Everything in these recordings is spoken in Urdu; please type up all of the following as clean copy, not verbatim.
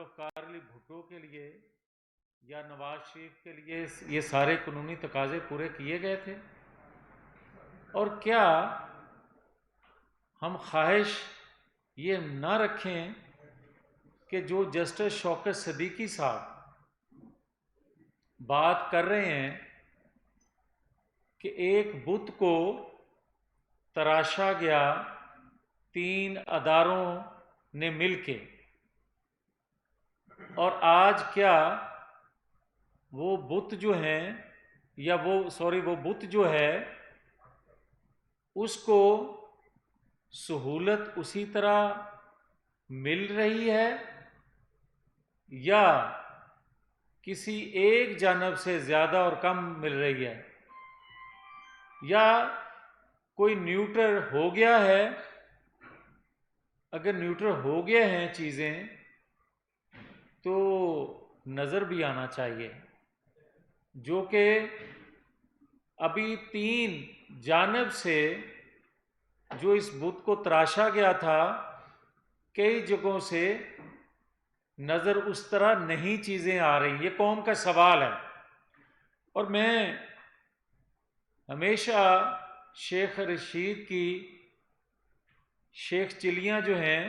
ذوالفقار علی بھٹو کے لیے یا نواز شریف کے لیے یہ سارے قانونی تقاضے پورے کیے گئے تھے؟ اور کیا ہم خواہش یہ نہ رکھیں کہ جو جسٹس شوکت صدیقی صاحب بات کر رہے ہیں کہ ایک بت کو تراشا گیا 3 اداروں نے مل کے، اور آج کیا وہ بت جو ہیں یا وہ بت جو ہے اس کو سہولت اسی طرح مل رہی ہے یا کسی ایک جانب سے زیادہ اور کم مل رہی ہے، یا کوئی نیوٹرل ہو گیا ہے؟ اگر نیوٹرل ہو گئے ہیں چیزیں تو نظر بھی آنا چاہیے، جو کہ ابھی 3 جانب سے جو اس بت کو تراشا گیا تھا کئی جگہوں سے نظر اس طرح نہیں چیزیں آ رہی۔ یہ قوم کا سوال ہے، اور میں ہمیشہ شیخ رشید کی شیخ چلیاں جو ہیں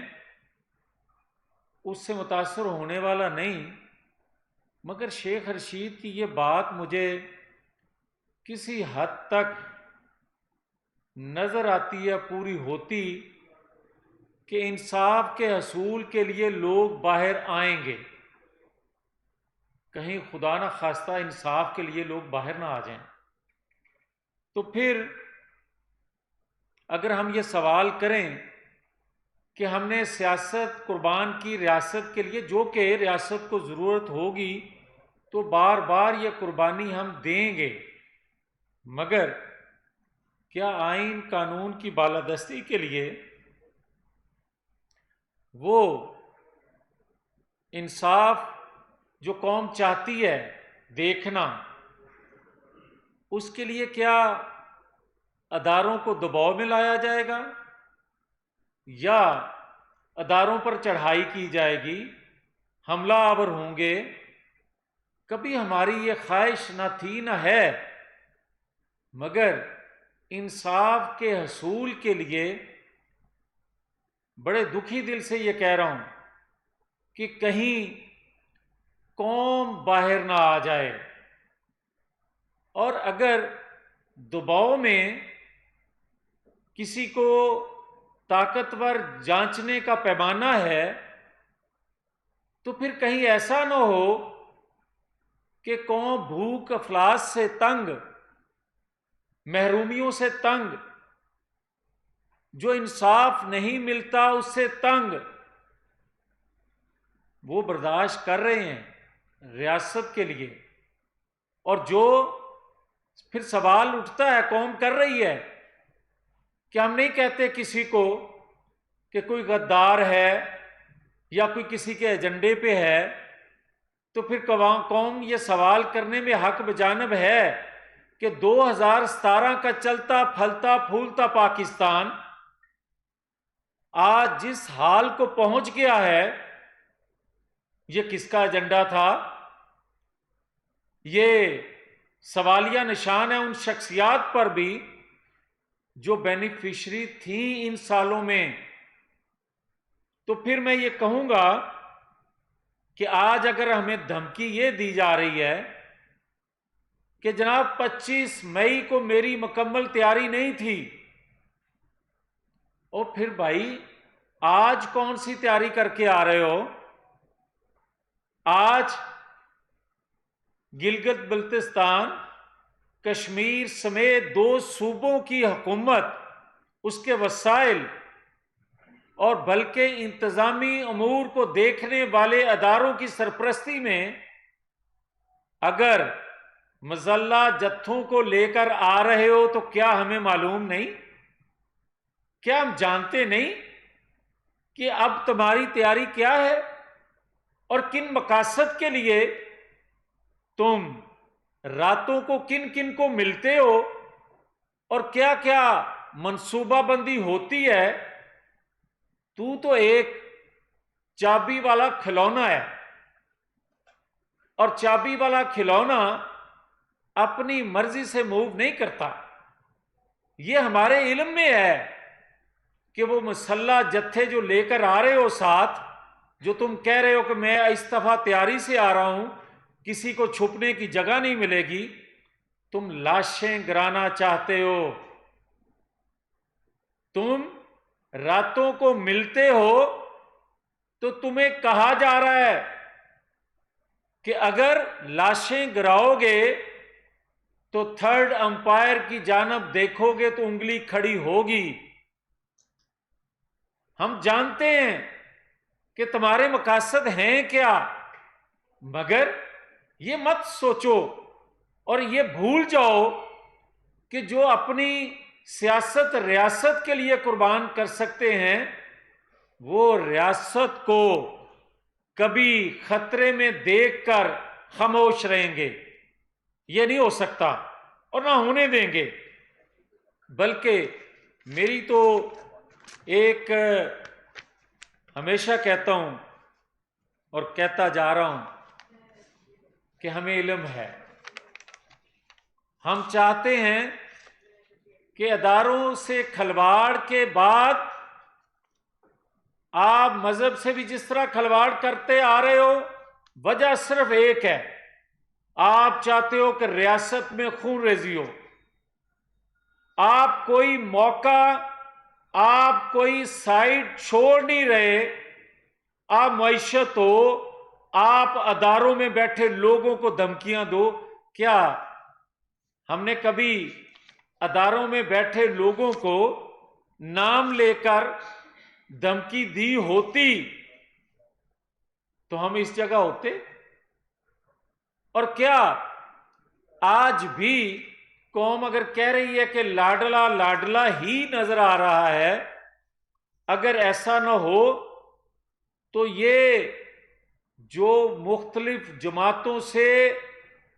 اس سے متاثر ہونے والا نہیں، مگر شیخ رشید کی یہ بات مجھے کسی حد تک نظر آتی ہے پوری ہوتی کہ انصاف کے حصول کے لیے لوگ باہر آئیں گے، کہیں خدا نہ خواستہ انصاف کے لیے لوگ باہر نہ آ جائیں، تو پھر اگر ہم یہ سوال کریں کہ ہم نے سیاست قربان کی ریاست کے لیے، جو کہ ریاست کو ضرورت ہوگی تو بار بار یہ قربانی ہم دیں گے، مگر کیا آئین قانون کی بالادستی کے لیے وہ انصاف جو قوم چاہتی ہے دیکھنا، اس کے لیے کیا اداروں کو دباؤ میں لایا جائے گا یا اداروں پر چڑھائی کی جائے گی، حملہ آور ہوں گے؟ کبھی ہماری یہ خواہش نہ تھی نہ ہے، مگر انصاف کے حصول کے لیے بڑے دکھی دل سے یہ کہہ رہا ہوں کہ کہیں قوم باہر نہ آ جائے، اور اگر دباؤ میں کسی کو طاقتور جانچنے کا پیمانہ ہے تو پھر کہیں ایسا نہ ہو کہ قوم بھوک افلاس سے تنگ، محرومیوں سے تنگ، جو انصاف نہیں ملتا اس سے تنگ، وہ برداشت کر رہے ہیں ریاست کے لیے، اور جو پھر سوال اٹھتا ہے قوم کر رہی ہے کہ ہم نہیں کہتے کسی کو کہ کوئی غدار ہے یا کوئی کسی کے ایجنڈے پہ ہے، تو پھر قوم یہ سوال کرنے میں حق بجانب ہے کہ 2017 کا چلتا پھلتا پھولتا پاکستان آج جس حال کو پہنچ گیا ہے یہ کس کا ایجنڈا تھا؟ یہ سوالیہ نشان ہے ان شخصیات پر بھی جو بینیفیشری تھیں ان سالوں میں۔ تو پھر میں یہ کہوں گا کہ آج اگر ہمیں دھمکی یہ دی جا رہی ہے کہ جناب 25 مئی کو میری مکمل تیاری نہیں تھی، اور پھر بھائی آج کون سی تیاری کر کے آ رہے ہو؟ آج گلگت بلتستان، کشمیر سمیت 2 صوبوں کی حکومت، اس کے وسائل اور بلکہ انتظامی امور کو دیکھنے والے اداروں کی سرپرستی میں اگر مظلہ جتھوں کو لے کر آ رہے ہو تو کیا ہمیں معلوم نہیں؟ کیا ہم جانتے نہیں کہ اب تمہاری تیاری کیا ہے اور کن مقاصد کے لیے تم راتوں کو کن کن کو ملتے ہو اور کیا کیا منصوبہ بندی ہوتی ہے؟ تو ایک چابی والا کھلونا ہے، اور چابی والا کھلونا اپنی مرضی سے موو نہیں کرتا. یہ ہمارے علم میں ہے کہ وہ مسلح جتھے جو لے کر آ رہے ہو ساتھ، جو تم کہہ رہے ہو کہ میں اس دفعہ تیاری سے آ رہا ہوں، کسی کو چھپنے کی جگہ نہیں ملے گی، تم لاشیں گرانا چاہتے ہو. تم راتوں کو ملتے ہو تو تمہیں کہا جا رہا ہے کہ اگر لاشیں گراؤ گے تو تھرڈ امپائر کی جانب دیکھو گے تو انگلی کھڑی ہوگی. ہم جانتے ہیں کہ تمہارے مقاصد ہیں کیا، مگر یہ مت سوچو اور یہ بھول جاؤ کہ جو اپنی سیاست ریاست کے لیے قربان کر سکتے ہیں وہ ریاست کو کبھی خطرے میں دیکھ کر خاموش رہیں گے. یہ نہیں ہو سکتا اور نہ ہونے دیں گے. بلکہ میری تو ایک ہمیشہ کہتا ہوں اور کہتا جا رہا ہوں کہ ہمیں علم ہے. ہم چاہتے ہیں کہ اداروں سے کھلواڑ کے بعد آپ مذہب سے بھی جس طرح کھلواڑ کرتے آ رہے ہو، وجہ صرف ایک ہے، آپ چاہتے ہو کہ ریاست میں خون ریزی ہو. آپ کوئی موقع، آپ کوئی سائٹ چھوڑ نہیں رہے. آپ معیشت ہو، آپ اداروں میں بیٹھے لوگوں کو دھمکیاں دو. کیا ہم نے کبھی اداروں میں بیٹھے لوگوں کو نام لے کر دھمکی دی ہوتی تو ہم اس جگہ ہوتے؟ اور کیا آج بھی قوم اگر کہہ رہی ہے کہ لاڈلا لاڈلا ہی نظر آ رہا ہے، اگر ایسا نہ ہو تو یہ جو مختلف جماعتوں سے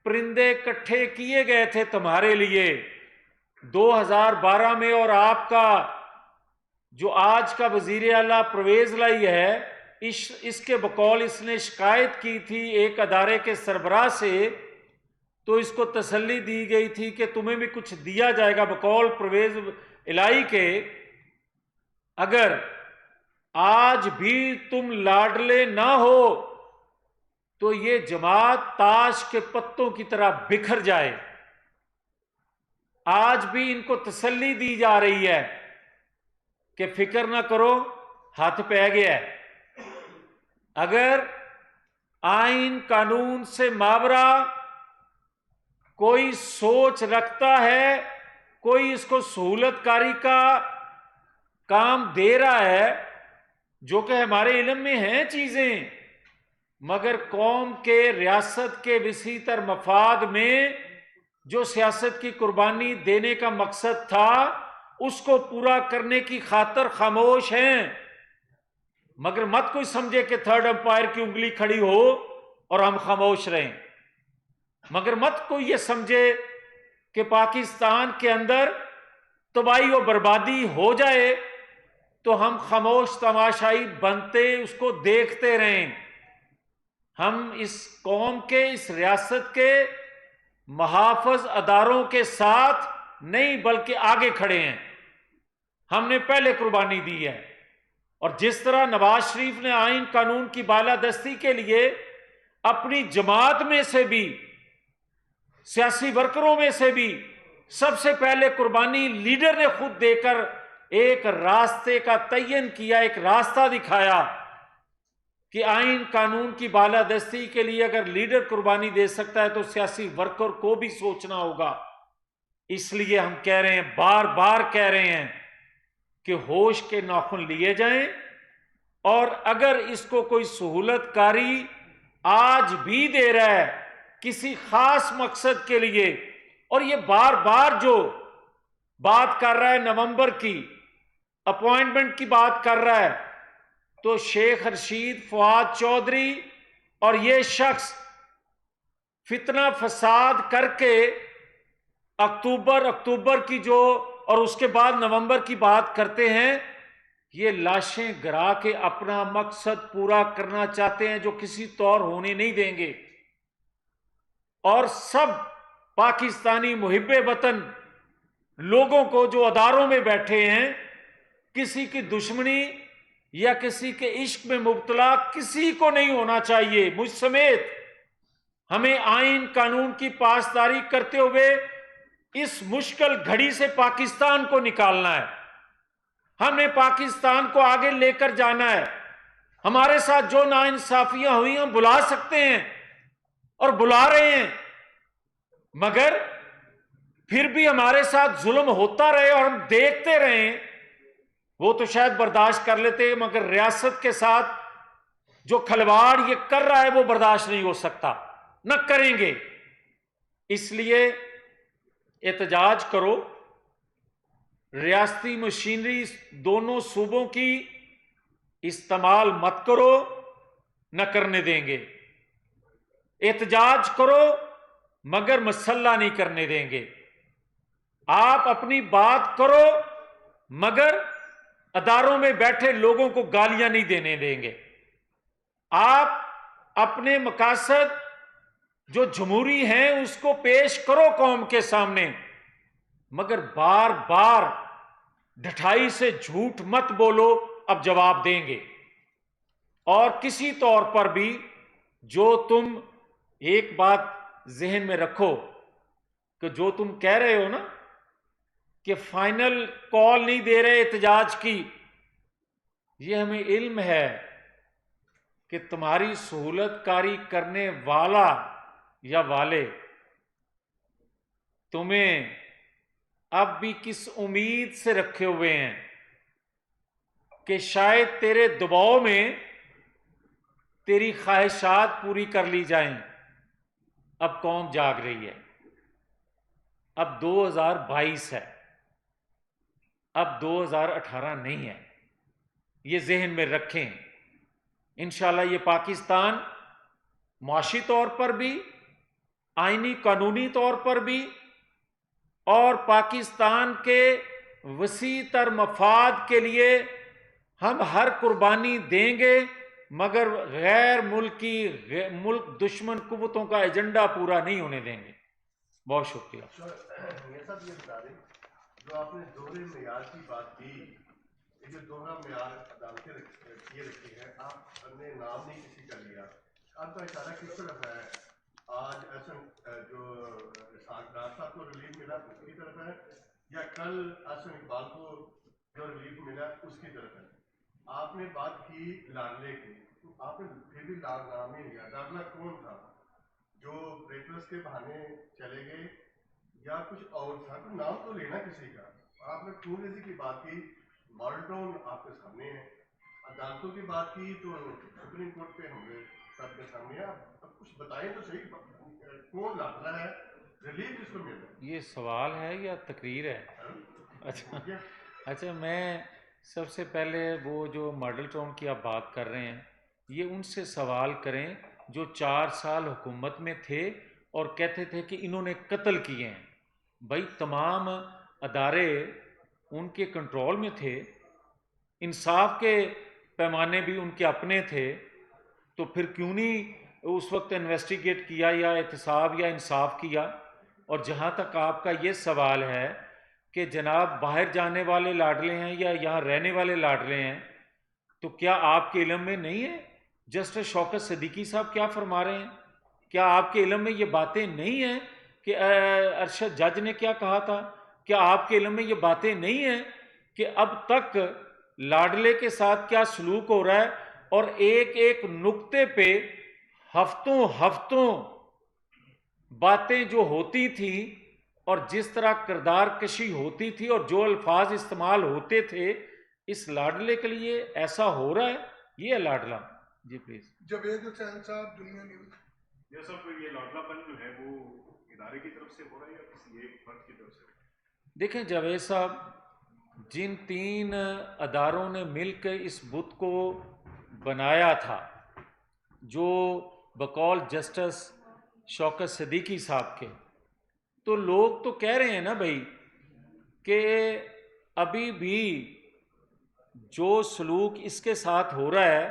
پرندے اکٹھے کیے گئے تھے تمہارے لیے 2012 میں، اور آپ کا جو آج کا وزیر اعلیٰ پرویز لائی ہے، اس کے بقول اس نے شکایت کی تھی ایک ادارے کے سربراہ سے، تو اس کو تسلی دی گئی تھی کہ تمہیں بھی کچھ دیا جائے گا بقول پرویز الہی کے. اگر آج بھی تم لاڈلے نہ ہو تو یہ جماعت تاش کے پتوں کی طرح بکھر جائے. آج بھی ان کو تسلی دی جا رہی ہے کہ فکر نہ کرو، ہاتھ پہ گیا ہے. اگر آئین قانون سے ماورا کوئی سوچ رکھتا ہے، کوئی اس کو سہولت کاری کا کام دے رہا ہے، جو کہ ہمارے علم میں ہیں چیزیں، مگر قوم کے ریاست کے وسیع تر مفاد میں جو سیاست کی قربانی دینے کا مقصد تھا اس کو پورا کرنے کی خاطر خاموش ہیں. مگر مت کوئی سمجھے کہ تھرڈ امپائر کی انگلی کھڑی ہو اور ہم خاموش رہیں. مگر مت کوئی یہ سمجھے کہ پاکستان کے اندر تباہی و بربادی ہو جائے تو ہم خاموش تماشائی بنتے اس کو دیکھتے رہیں. ہم اس قوم کے، اس ریاست کے محافظ اداروں کے ساتھ نہیں بلکہ آگے کھڑے ہیں. ہم نے پہلے قربانی دی ہے. اور جس طرح نواز شریف نے آئین قانون کی بالادستی کے لیے اپنی جماعت میں سے بھی، سیاسی ورکروں میں سے بھی سب سے پہلے قربانی لیڈر نے خود دے کر ایک راستے کا تعین کیا، ایک راستہ دکھایا کہ آئین قانون کی بالادستی کے لیے اگر لیڈر قربانی دے سکتا ہے تو سیاسی ورکر کو بھی سوچنا ہوگا. اس لیے ہم کہہ رہے ہیں، بار بار کہہ رہے ہیں کہ ہوش کے ناخن لیے جائیں، اور اگر اس کو کوئی سہولت کاری آج بھی دے رہا ہے کسی خاص مقصد کے لیے، اور یہ بار بار جو بات کر رہا ہے نومبر کی اپوائنٹمنٹ کی بات کر رہا ہے، تو شیخ رشید، فواد چودھری اور یہ شخص فتنہ فساد کر کے اکتوبر کی جو اور اس کے بعد نومبر کی بات کرتے ہیں، یہ لاشیں گرا کے اپنا مقصد پورا کرنا چاہتے ہیں جو کسی طور ہونے نہیں دیں گے. اور سب پاکستانی محب وطن لوگوں کو جو اداروں میں بیٹھے ہیں، کسی کی دشمنی یا کسی کے عشق میں مبتلا کسی کو نہیں ہونا چاہیے، مجھ سمیت۔ ہمیں آئین قانون کی پاسداری کرتے ہوئے اس مشکل گھڑی سے پاکستان کو نکالنا ہے، ہمیں پاکستان کو آگے لے کر جانا ہے۔ ہمارے ساتھ جو ناانصافیاں ہوئی ہم بلا سکتے ہیں اور بلا رہے ہیں، مگر پھر بھی ہمارے ساتھ ظلم ہوتا رہے اور ہم دیکھتے رہیں، وہ تو شاید برداشت کر لیتے، مگر ریاست کے ساتھ جو کھلواڑ یہ کر رہا ہے وہ برداشت نہیں ہو سکتا، نہ کریں گے۔ اس لیے احتجاج کرو، ریاستی مشینری دونوں صوبوں کی استعمال مت کرو، نہ کرنے دیں گے۔ احتجاج کرو مگر مسلح نہیں کرنے دیں گے۔ آپ اپنی بات کرو مگر اداروں میں بیٹھے لوگوں کو گالیاں نہیں دینے دیں گے۔ آپ اپنے مقاصد جو جمہوری ہیں اس کو پیش کرو قوم کے سامنے، مگر بار بار ڈھٹائی سے جھوٹ مت بولو، اب جواب دیں گے۔ اور کسی طور پر بھی جو تم ایک بات ذہن میں رکھو کہ جو تم کہہ رہے ہو نا کہ فائنل کال نہیں دے رہے احتجاج کی، یہ ہمیں علم ہے کہ تمہاری سہولت کاری کرنے والا یا والے تمہیں اب بھی کس امید سے رکھے ہوئے ہیں کہ شاید تیرے دباؤ میں تیری خواہشات پوری کر لی جائیں۔ اب قوم جاگ رہی ہے، اب 2022 ہے، اب 2018 نہیں ہے، یہ ذہن میں رکھیں۔ انشاءاللہ یہ پاکستان معاشی طور پر بھی، آئینی قانونی طور پر بھی، اور پاکستان کے وسیع تر مفاد کے لیے ہم ہر قربانی دیں گے، مگر غیر ملکی ملک دشمن قوتوں کا ایجنڈا پورا نہیں ہونے دیں گے۔ بہت شکریہ۔ یہ بتا دیں جو آپ نے دوہرے معیار کی بات کی، یہ جو دوہرا معیار عدالتیں یہ رکھی ہے، آپ نے نام نہیں کسی کا لیا، آپ کا اشارہ کس طرف ہے؟ آج احسن جو اسحاق ڈار صاحب کو ریلیف ملا اس کی طرف ہے، یا کل احسن اقبال کو جو ریلیف ملا اس کی طرف ہے؟ آپ نے بات کی لاڈلے کی، تو آپ نے پھر بھی نام نہیں لیا۔ ڈرنا کون تھا؟ جو بریکرس کے بہانے چلے گئے یا کچھ اور تھا؟ تو نام تو لینا کسی کا۔ آپ نے خون ریزی کی بات کی، ماڈل ٹاؤن آپ کے سامنے ہے، عدالتوں کی بات کی تو سپریم کورٹ پہ ہم نے سب کے سامنے ہے۔ اب کچھ بتائیں تو صحیح، کون لڑ رہا ہے، ریلیف کس کو مل رہا ہے؟ یہ سوال ہے یا تقریر ہے؟ اچھا میں سب سے پہلے وہ جو ماڈل ٹاؤن کی آپ بات کر رہے ہیں، یہ ان سے سوال کریں جو 4 سال حکومت میں تھے اور کہتے تھے کہ انہوں نے قتل کیے ہیں۔ بھائی تمام ادارے ان کے کنٹرول میں تھے، انصاف کے پیمانے بھی ان کے اپنے تھے، تو پھر کیوں نہیں اس وقت انویسٹیگیٹ کیا یا احتساب یا انصاف کیا؟ اور جہاں تک آپ کا یہ سوال ہے کہ جناب باہر جانے والے لاڈلے ہیں یا یہاں رہنے والے لاڈلے ہیں، تو کیا آپ کے علم میں نہیں ہے جسٹس شوکت صدیقی صاحب کیا فرما رہے ہیں؟ کیا آپ کے علم میں یہ باتیں نہیں ہیں کہ ارشد جج نے کیا کہا تھا؟ کیا آپ کے علم میں یہ باتیں نہیں ہیں کہ اب تک لاڈلے کے ساتھ کیا سلوک ہو رہا ہے، اور ایک ایک نقطے پہ ہفتوں باتیں جو ہوتی تھیں اور جس طرح کردار کشی ہوتی تھی اور جو الفاظ استعمال ہوتے تھے، اس لاڈلے کے لیے ایسا ہو رہا ہے؟ یہ ہے لاڈلا؟ جی پلیز۔ جاوید حسین صاحب، دنیا نیوز۔ یہ سب یہ لاڈلا پن جو ہے وہ ادارے کی طرف سے ہو رہا ہے یا کسی ایک فرد کی طرف سے؟ دیکھیں جاوید صاحب، جن 3 اداروں نے مل کے اس بت کو بنایا تھا، جو بقول جسٹس شوکت صدیقی صاحب کے، تو لوگ تو کہہ رہے ہیں نا بھائی کہ ابھی بھی جو سلوک اس کے ساتھ ہو رہا ہے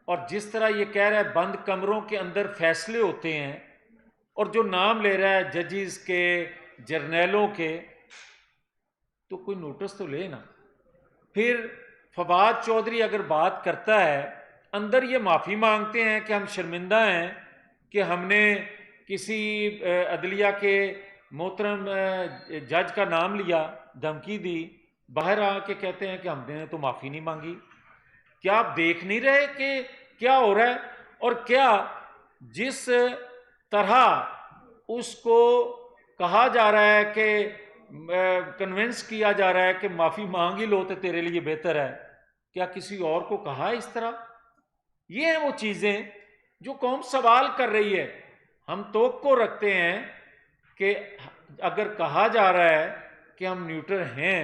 اور جس طرح یہ کہہ رہا ہے بند کمروں کے اندر فیصلے ہوتے ہیں، اور جو نام لے رہا ہے ججز کے، جرنیلوں کے، تو کوئی نوٹس تو لے نا۔ پھر فواد چودھری اگر بات کرتا ہے، اندر یہ معافی مانگتے ہیں کہ ہم شرمندہ ہیں کہ ہم نے کسی عدلیہ کے محترم جج کا نام لیا، دھمکی دی، باہر آ کے کہتے ہیں کہ ہم نے تو معافی نہیں مانگی۔ کیا آپ دیکھ نہیں رہے کہ کیا ہو رہا ہے؟ اور کیا جس طرح اس کو کہا جا رہا ہے کہ کنونس کیا جا رہا ہے کہ معافی مانگ ہی لو تو تیرے لیے بہتر ہے، کیا کسی اور کو کہا اس طرح؟ یہ ہیں وہ چیزیں جو قوم سوال کر رہی ہے۔ ہم توقع رکھتے ہیں کہ اگر کہا جا رہا ہے کہ ہم نیوٹر ہیں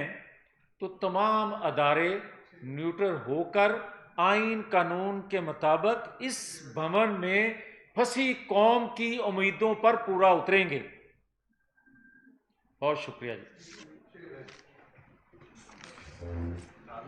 تو تمام ادارے نیوٹر ہو کر آئین قانون کے مطابق اس بھون میں پھنسی قوم کی امیدوں پر پورا اتریں گے۔ بہت شکریہ جی۔